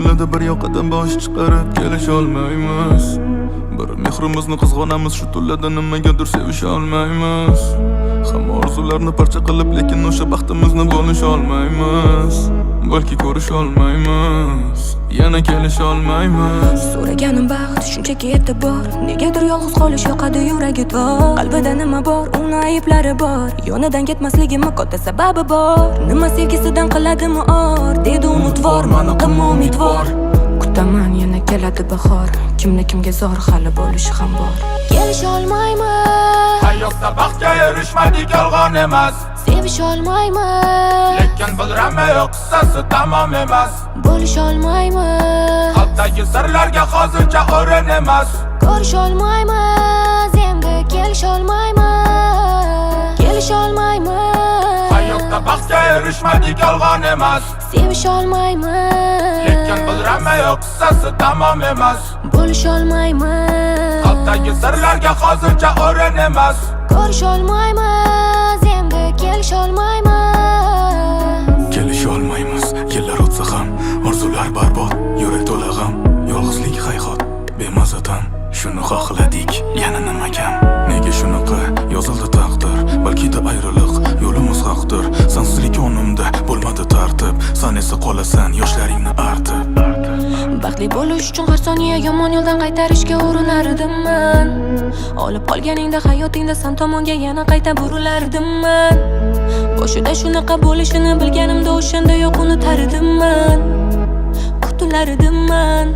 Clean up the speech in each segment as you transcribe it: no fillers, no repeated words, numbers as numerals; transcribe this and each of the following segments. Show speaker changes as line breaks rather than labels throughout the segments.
kunlarda bir yoqadan bosh chiqarib kelisha olmaymiz. Bir mehrimizni qizg'onamiz, shu tunlarda nimagadir sevisha olmaymiz. Hamma orzularni parcha qilib, lekin o'sha baxtimizni bo'lisha olmaymiz. Balki ko'risha olmaymiz, yana kelisha olmaymiz.
So'raganim baxt shunchaki e'tibor, negadir yolg'iz qolish yoqadi yuragida. Qalbida nima bor, uni ayblari bor, yonidan ketmasligim katta sababi bor. Nima sevgisidan qiladimi or, dedi umidvor, mana qilma umidvor. Kutaman yana keladi bahor, kimni kimga zor hali bo'lishi ham bor. Kelisha olmaymiz,
Hayotda baxtga erishmadik yolg'on emas.
sevisha olmaymiz,
Lekin bilraman yo'q qissasi tamom emas.
bo'lisha olmaymiz,
Qalbdagi sirlarga hozircha o'rin emas.
ko'risha olmaymiz, endi kelisha olmaymiz, kelisha olmaymiz,
Hayotda baxtga erishmadik yolg'on emas.
sevisha olmaymiz,
Lekin bilraman yo'q qissasi tamom emas.
bo'lisha olmaymiz,
Qalbdagi sirlarga hozircha o'rin emas.
ko'risha olmaymiz, endi kelisha olmaymiz.
Kelisha olmaymiz, yillar o'tsa ham orzular barbod, yurak to'la g'am, yolg'izlik hayhot bemazatan. Shuni xohladik, yana nima kam? Nega shunaqa yozildi taqdir? Balki-da ayriliq yo'limiz haqdir. Sensizlik yonimda bo'lmadi tartib, sen esa qolasan yoshlaringni artib.
Baxtli bo'lish uchun har soniya yomon yo'ldan qaytarishga urinardimman. Olib qolganingda hayotingda sen tomonga yana qayta burilardimman. Boshida shunaqa bo'lishini bilganimda o'shanda yo'q unutardimman. Kutilardimman,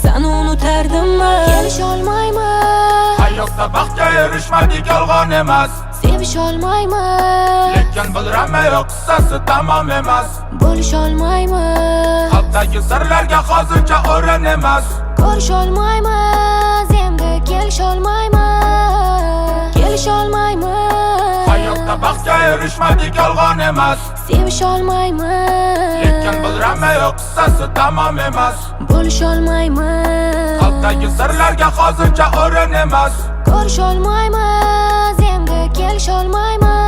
seni unutardimman. Kelisha olmaymiz,
Hayotda baxtga erishmadik yolg'on emas.
sevisha olmaymiz,
Lekin bilraman yo'q qissasi tamom emas.
bo'lisha olmaymiz,
Qalbdagi sirlarga hozircha o'rin emas.
ko'risha olmaymiz, endi kelisha olmaymiz, kelisha olmaymiz,
Hayotda baxtga erishmadik yolg'on emas.
sevisha olmaymiz,
Lekin bilraman yo'q qissasi tamom emas.
bo'lisha olmaymiz,
Qalbdagi sirlarga hozircha o'rin emas.
ko'risha olmaymiz, endi kelisha olmaymiz.